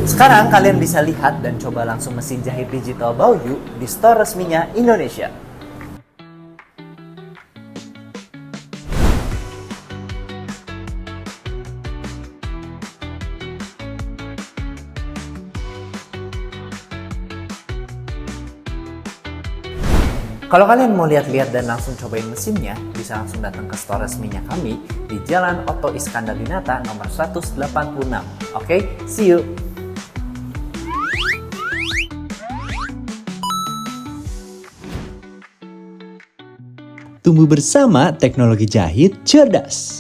Sekarang kalian bisa lihat dan coba langsung mesin jahit digital Baoyu di store resminya Indonesia. Kalau kalian mau lihat-lihat dan langsung cobain mesinnya, bisa langsung datang ke store resminya kami di Jalan Oto Iskandar Dinata nomor 186. Oke, see you! Tumbuh bersama teknologi jahit cerdas.